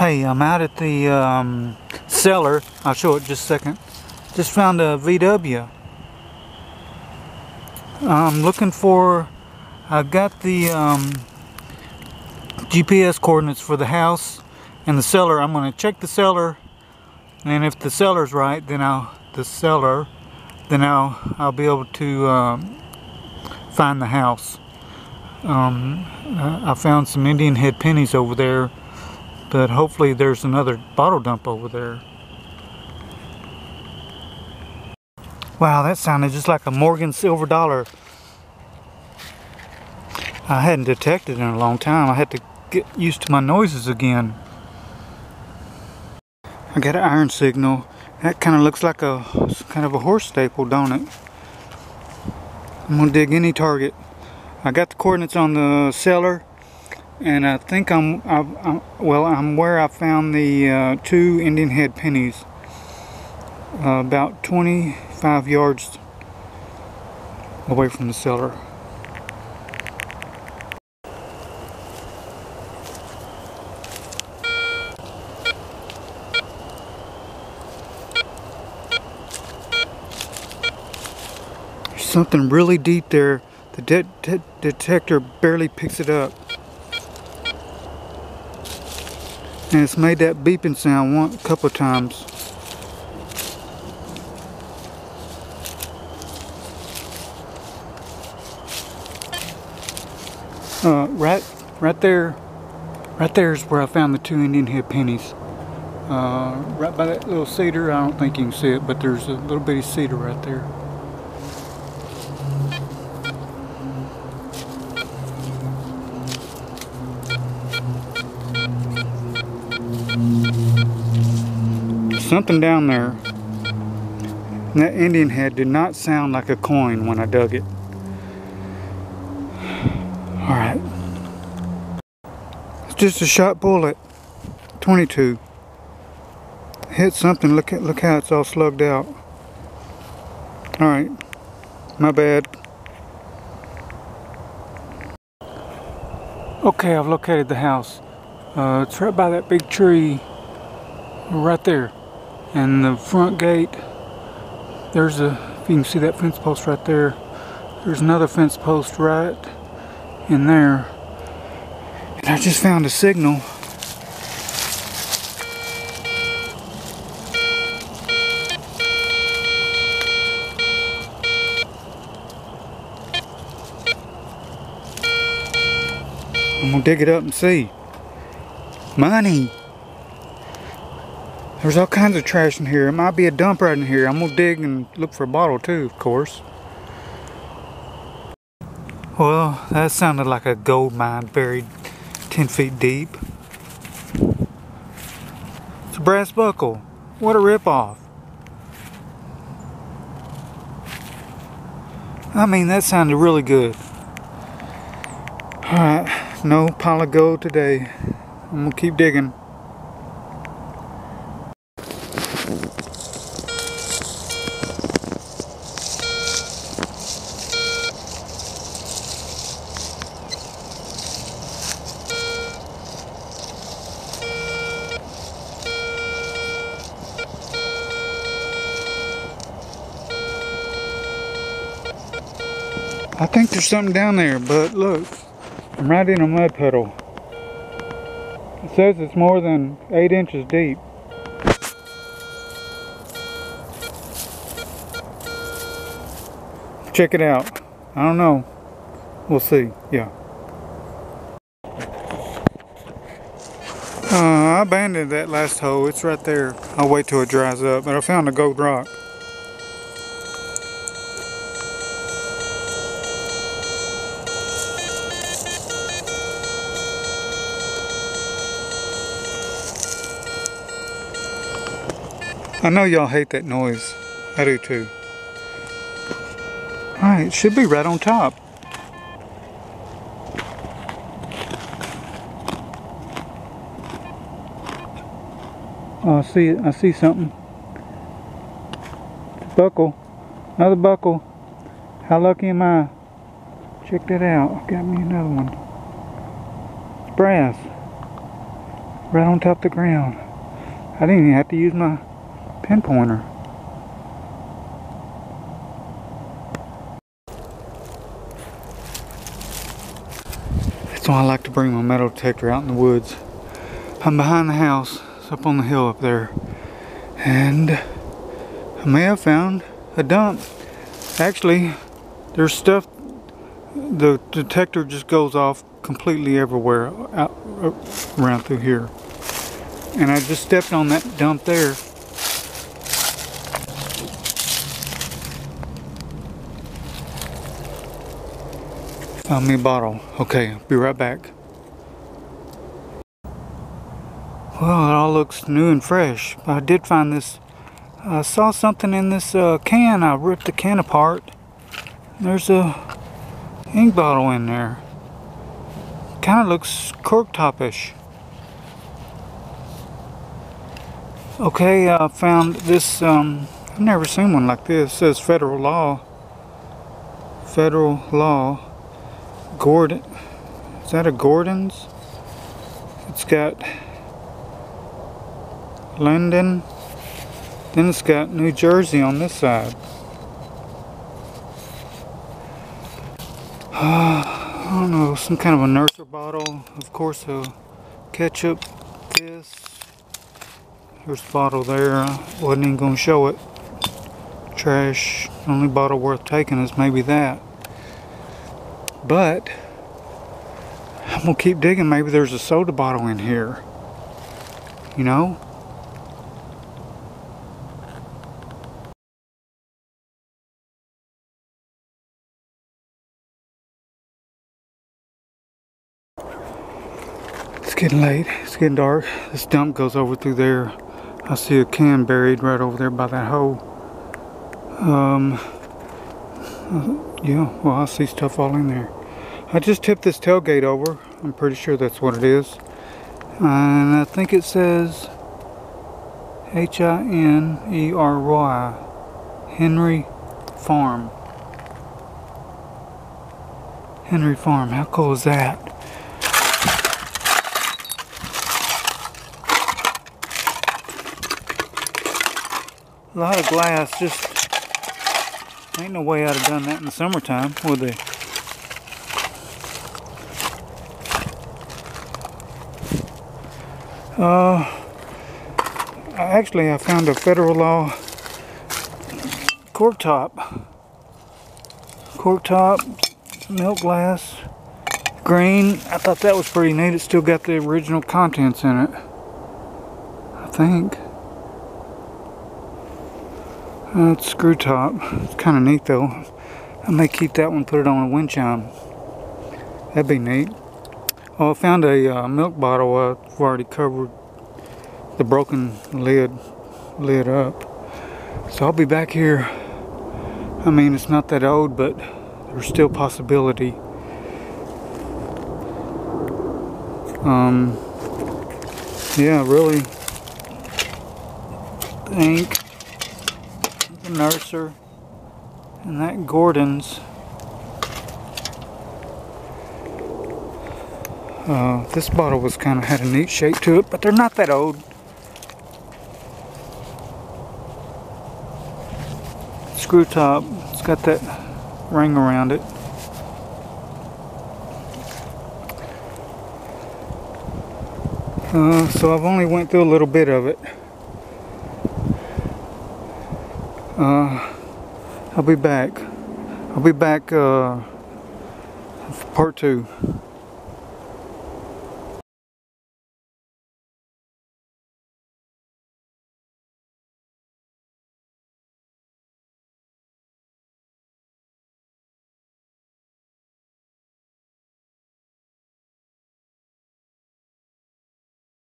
Hey, I'm out at the cellar. I'll show it just a second. Just found a VW. I'm looking for, I've got the GPS coordinates for the house and the cellar. I'm going to check the cellar, and if the cellar's right, then I'll be able to find the house. I found some Indian head pennies over there, but hopefully there's another bottle dump over there. Wow, that sounded just like a Morgan silver dollar. I hadn't detected it in a long time. I had to get used to my noises again. I got an iron signal. That kind of looks like a kind of a horse staple, don't it? I'm gonna dig any target. I got the coordinates on the cellar, and I think I'm where I found the 2 Indian head pennies, about 25 yards away from the cellar. There's something really deep there. The detector barely picks it up. And it's made that beeping sound a couple of times. Right there is where I found the 2 Indian head pennies. Right by that little cedar. I don't think you can see it, but there's a little bitty cedar right there. Something down there. And that Indian head did not sound like a coin when I dug it. Alright. It's just a shot bullet. 22. Hit something. Look how it's all slugged out. Alright. My bad. Okay, I've located the house. It's right by that big tree right there. And the front gate, there's if you can see that fence post right there, there's another fence post right in there. And I just found a signal. I'm gonna dig it up and see. Money! There's all kinds of trash in here. It might be a dump right in here. I'm gonna dig and look for a bottle too, of course. Well, that sounded like a gold mine buried 10 feet deep. It's a brass buckle. What a ripoff. I mean, that sounded really good. Alright, no pile of gold today. I'm gonna keep digging. I think there's something down there, but look, I'm right in a mud puddle. It says it's more than 8 inches deep. Check it out. I don't know. We'll see. Yeah. I abandoned that last hole. It's right there. I'll wait till it dries up. But I found a gold rock. I know y'all hate that noise. I do too. Alright, it should be right on top. Oh, I see something. It's a buckle. Another buckle. How lucky am I? Check that out. Got me another one. It's brass. right on top of the ground. I didn't even have to use my pinpointer. That's why I like to bring my metal detector out in the woods. I'm behind the house. It's up on the hill up there. And I may have found a dump. Actually, there's stuff, the detector just goes off completely everywhere out around through here. And I just stepped on that dump there. Found me a bottle. Okay, I'll be right back. Well, it all looks new and fresh. But I did find this. I saw something in this can. I ripped the can apart. There's a ink bottle in there. Kind of looks cork top-ish. Okay, I found this. I've never seen one like this. It says federal law. Federal law. Gordon. Is that a Gordon's? It's got London. Then it's got New Jersey on this side. I don't know, some kind of a nurser bottle. Of course, a ketchup. This. There's the bottle there. Wasn't even going to show it. Trash. The only bottle worth taking is maybe that. But I'm going to keep digging. Maybe there's a soda bottle in here. You know? It's getting late. It's getting dark. This dump goes over through there. I see a can buried right over there by that hole. Yeah, well, I see stuff all in there. I just tipped this tailgate over. I'm pretty sure that's what it is. And I think it says H-I-N-E-R-Y. Henry Farm. Henry Farm. How cool is that? A lot of glass. Just ain't no way I'd have done that in the summertime, would they? Actually, I found a federal law cork top. Cork top, milk glass, green. I thought that was pretty neat. It still got the original contents in it, I think. It's screw top. It's kind of neat though. I may keep that one, put it on a wind chime. That'd be neat. Oh, I found a milk bottle. I've already covered the broken lid up. So I'll be back here. I mean, it's not that old, but there's still possibility. Yeah, really. Ink. The nurser. And that Gordon's. This bottle was kind of had a neat shape to it, but they're not that old. Screw top. It's got that ring around it. So I've only went through a little bit of it. I'll be back. I'll be back for part 2.